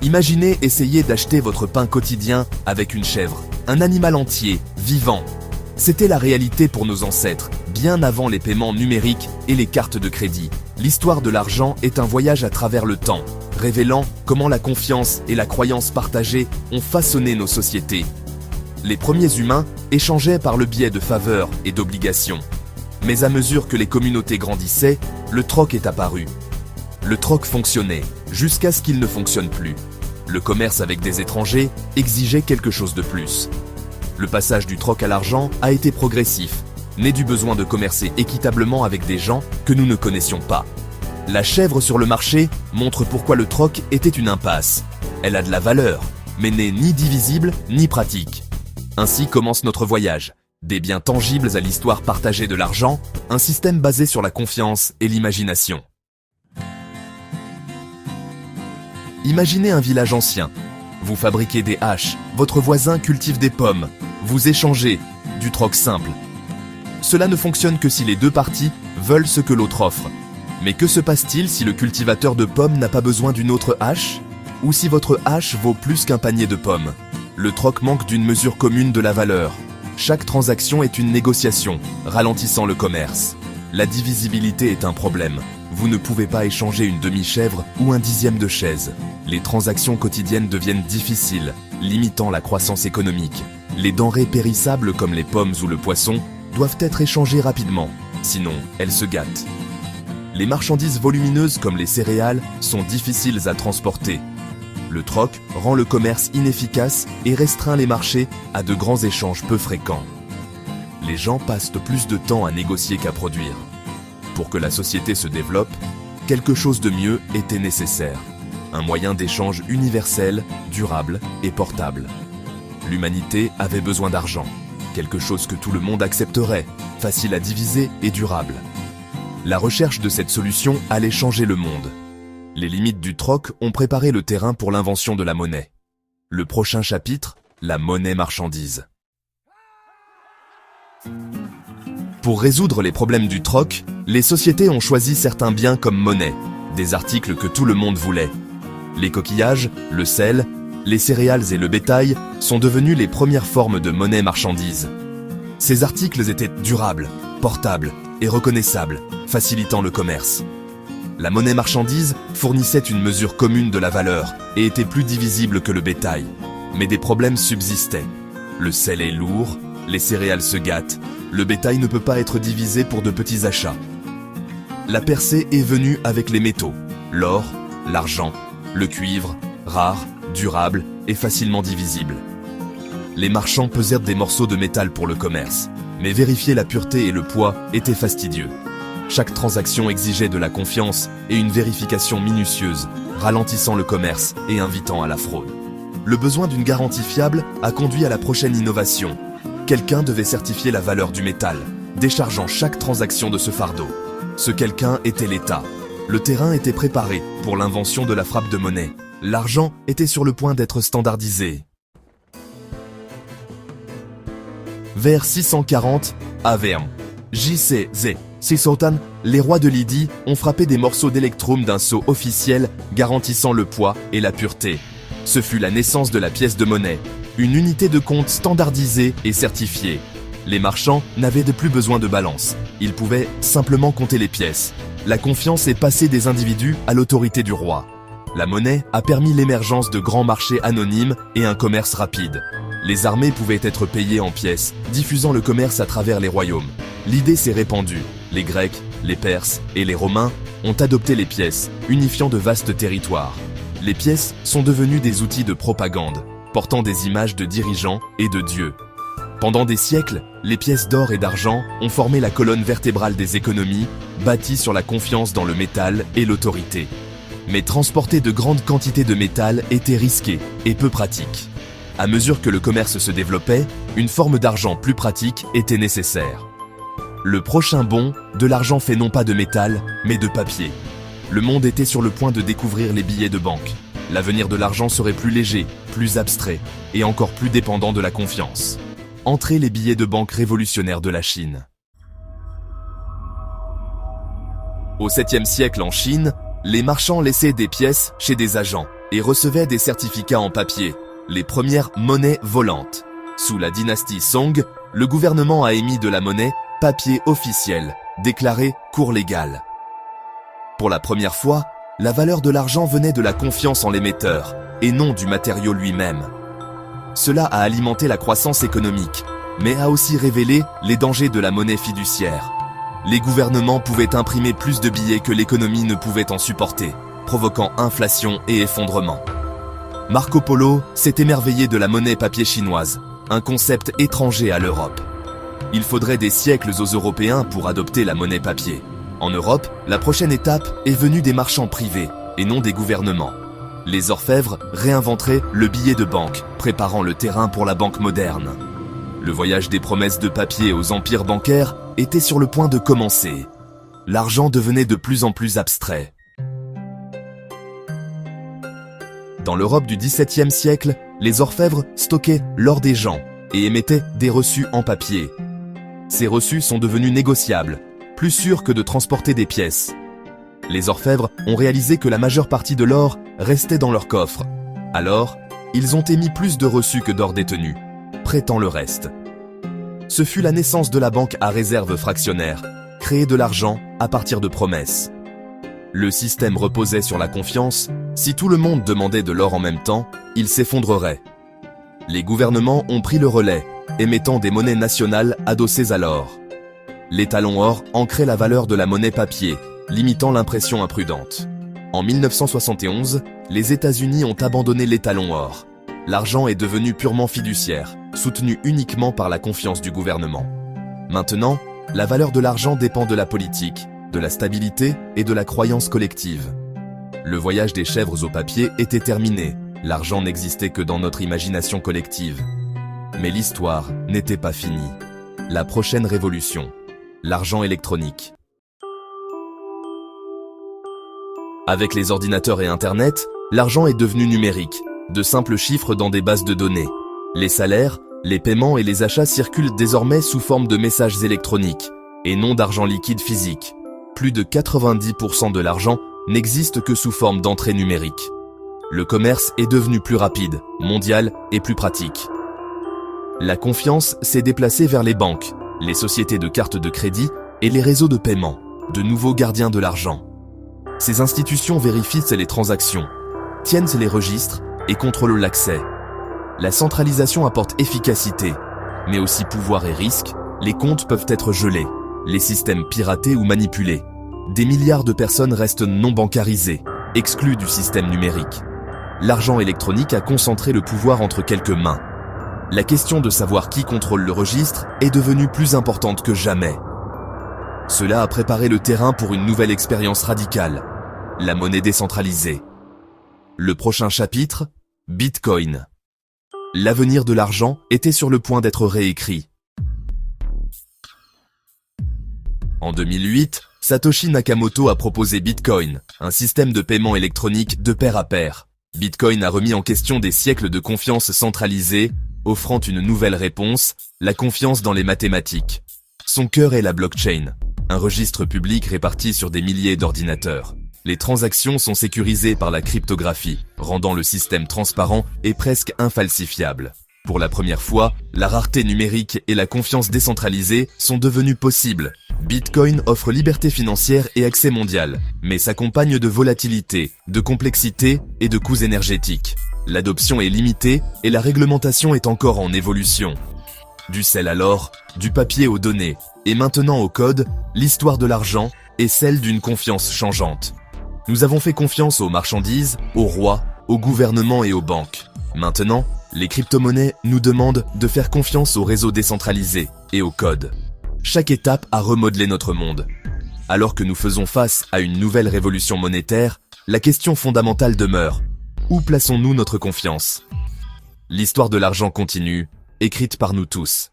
Imaginez essayer d'acheter votre pain quotidien avec une chèvre, un animal entier, vivant. C'était la réalité pour nos ancêtres, bien avant les paiements numériques et les cartes de crédit. L'histoire de l'argent est un voyage à travers le temps, révélant comment la confiance et la croyance partagée ont façonné nos sociétés. Les premiers humains échangeaient par le biais de faveurs et d'obligations. Mais à mesure que les communautés grandissaient, le troc est apparu. Le troc fonctionnait, jusqu'à ce qu'il ne fonctionne plus. Le commerce avec des étrangers exigeait quelque chose de plus. Le passage du troc à l'argent a été progressif, né du besoin de commercer équitablement avec des gens que nous ne connaissions pas. La chèvre sur le marché montre pourquoi le troc était une impasse. Elle a de la valeur, mais n'est ni divisible ni pratique. Ainsi commence notre voyage. Des biens tangibles à l'histoire partagée de l'argent, un système basé sur la confiance et l'imagination. Imaginez un village ancien. Vous fabriquez des haches, votre voisin cultive des pommes, vous échangez du troc simple. Cela ne fonctionne que si les deux parties veulent ce que l'autre offre. Mais que se passe-t-il si le cultivateur de pommes n'a pas besoin d'une autre hache? Ou si votre hache vaut plus qu'un panier de pommes? Le troc manque d'une mesure commune de la valeur. Chaque transaction est une négociation, ralentissant le commerce. La divisibilité est un problème. Vous ne pouvez pas échanger une demi-chèvre ou un dixième de chaise. Les transactions quotidiennes deviennent difficiles, limitant la croissance économique. Les denrées périssables comme les pommes ou le poisson doivent être échangées rapidement, sinon elles se gâtent. Les marchandises volumineuses comme les céréales sont difficiles à transporter. Le troc rend le commerce inefficace et restreint les marchés à de grands échanges peu fréquents. Les gens passent plus de temps à négocier qu'à produire. Pour que la société se développe, quelque chose de mieux était nécessaire. Un moyen d'échange universel, durable et portable. L'humanité avait besoin d'argent, quelque chose que tout le monde accepterait, facile à diviser et durable. La recherche de cette solution allait changer le monde. Les limites du troc ont préparé le terrain pour l'invention de la monnaie. Le prochain chapitre, la monnaie marchandise. Pour résoudre les problèmes du troc, les sociétés ont choisi certains biens comme monnaie, des articles que tout le monde voulait. Les coquillages, le sel, les céréales et le bétail sont devenus les premières formes de monnaie marchandise. Ces articles étaient durables, portables et reconnaissables, facilitant le commerce. La monnaie marchandise fournissait une mesure commune de la valeur et était plus divisible que le bétail. Mais des problèmes subsistaient. Le sel est lourd, les céréales se gâtent, le bétail ne peut pas être divisé pour de petits achats. La percée est venue avec les métaux, l'or, l'argent, le cuivre, rare, durable et facilement divisible. Les marchands pesèrent des morceaux de métal pour le commerce, mais vérifier la pureté et le poids était fastidieux. Chaque transaction exigeait de la confiance et une vérification minutieuse, ralentissant le commerce et invitant à la fraude. Le besoin d'une garantie fiable a conduit à la prochaine innovation. Quelqu'un devait certifier la valeur du métal, déchargeant chaque transaction de ce fardeau. Ce quelqu'un était l'État. Le terrain était préparé pour l'invention de la frappe de monnaie. L'argent était sur le point d'être standardisé. Vers 640, à Verne, J.C.Z. Sultan, les rois de Lydie ont frappé des morceaux d'électrum d'un sceau officiel garantissant le poids et la pureté. Ce fut la naissance de la pièce de monnaie, une unité de compte standardisée et certifiée. Les marchands n'avaient plus besoin de balance, ils pouvaient simplement compter les pièces. La confiance est passée des individus à l'autorité du roi. La monnaie a permis l'émergence de grands marchés anonymes et un commerce rapide. Les armées pouvaient être payées en pièces, diffusant le commerce à travers les royaumes. L'idée s'est répandue. Les Grecs, les Perses et les Romains ont adopté les pièces, unifiant de vastes territoires. Les pièces sont devenues des outils de propagande, portant des images de dirigeants et de dieux. Pendant des siècles, les pièces d'or et d'argent ont formé la colonne vertébrale des économies, bâtie sur la confiance dans le métal et l'autorité. Mais transporter de grandes quantités de métal était risqué et peu pratique. À mesure que le commerce se développait, une forme d'argent plus pratique était nécessaire. Le prochain bond, de l'argent fait non pas de métal, mais de papier. Le monde était sur le point de découvrir les billets de banque. L'avenir de l'argent serait plus léger, plus abstrait et encore plus dépendant de la confiance. Entrée les billets de banque révolutionnaires de la Chine. Au 7e siècle en Chine, les marchands laissaient des pièces chez des agents, et recevaient des certificats en papier, les premières monnaies volantes. Sous la dynastie Song, le gouvernement a émis de la monnaie papier officielle, déclarée cours légale. Pour la première fois, la valeur de l'argent venait de la confiance en l'émetteur, et non du matériau lui-même. Cela a alimenté la croissance économique, mais a aussi révélé les dangers de la monnaie fiduciaire. Les gouvernements pouvaient imprimer plus de billets que l'économie ne pouvait en supporter, provoquant inflation et effondrement. Marco Polo s'est émerveillé de la monnaie papier chinoise, un concept étranger à l'Europe. Il faudrait des siècles aux Européens pour adopter la monnaie papier. En Europe, la prochaine étape est venue des marchands privés, et non des gouvernements. Les orfèvres réinventeraient le billet de banque, préparant le terrain pour la banque moderne. Le voyage des promesses de papier aux empires bancaires était sur le point de commencer. L'argent devenait de plus en plus abstrait. Dans l'Europe du XVIIe siècle, les orfèvres stockaient l'or des gens et émettaient des reçus en papier. Ces reçus sont devenus négociables, plus sûrs que de transporter des pièces. Les orfèvres ont réalisé que la majeure partie de l'or restait dans leur coffre. Alors, ils ont émis plus de reçus que d'or détenu, prêtant le reste. Ce fut la naissance de la banque à réserve fractionnaire, créer de l'argent à partir de promesses. Le système reposait sur la confiance. Si tout le monde demandait de l'or en même temps, il s'effondrerait. Les gouvernements ont pris le relais, émettant des monnaies nationales adossées à l'or. L'étalon or ancrait la valeur de la monnaie papier, limitant l'impression imprudente. En 1971, les États-Unis ont abandonné l'étalon or. L'argent est devenu purement fiduciaire, soutenu uniquement par la confiance du gouvernement. Maintenant, la valeur de l'argent dépend de la politique, de la stabilité et de la croyance collective. Le voyage des chèvres au papier était terminé, l'argent n'existait que dans notre imagination collective. Mais l'histoire n'était pas finie. La prochaine révolution, l'argent électronique. Avec les ordinateurs et Internet, l'argent est devenu numérique, de simples chiffres dans des bases de données. Les salaires, les paiements et les achats circulent désormais sous forme de messages électroniques, et non d'argent liquide physique. Plus de 90% de l'argent n'existe que sous forme d'entrée numérique. Le commerce est devenu plus rapide, mondial et plus pratique. La confiance s'est déplacée vers les banques, les sociétés de cartes de crédit et les réseaux de paiement, de nouveaux gardiens de l'argent. Ces institutions vérifient les transactions, tiennent les registres et contrôlent l'accès. La centralisation apporte efficacité, mais aussi pouvoir et risque. Les comptes peuvent être gelés, les systèmes piratés ou manipulés. Des milliards de personnes restent non bancarisées, exclues du système numérique. L'argent électronique a concentré le pouvoir entre quelques mains. La question de savoir qui contrôle le registre est devenue plus importante que jamais. Cela a préparé le terrain pour une nouvelle expérience radicale, la monnaie décentralisée. Le prochain chapitre, Bitcoin. L'avenir de l'argent était sur le point d'être réécrit. En 2008, Satoshi Nakamoto a proposé Bitcoin, un système de paiement électronique de pair à pair. Bitcoin a remis en question des siècles de confiance centralisée, offrant une nouvelle réponse, la confiance dans les mathématiques. Son cœur est la blockchain, un registre public réparti sur des milliers d'ordinateurs. Les transactions sont sécurisées par la cryptographie, rendant le système transparent et presque infalsifiable. Pour la première fois, la rareté numérique et la confiance décentralisée sont devenues possibles. Bitcoin offre liberté financière et accès mondial, mais s'accompagne de volatilité, de complexité et de coûts énergétiques. L'adoption est limitée et la réglementation est encore en évolution. Du sel à l'or, du papier aux données, et maintenant au code, l'histoire de l'argent est celle d'une confiance changeante. Nous avons fait confiance aux marchandises, aux rois, aux gouvernements et aux banques. Maintenant, les crypto-monnaies nous demandent de faire confiance aux réseaux décentralisés et au code. Chaque étape a remodelé notre monde. Alors que nous faisons face à une nouvelle révolution monétaire, la question fondamentale demeure. Où plaçons-nous notre confiance ? L'histoire de l'argent continue, écrite par nous tous.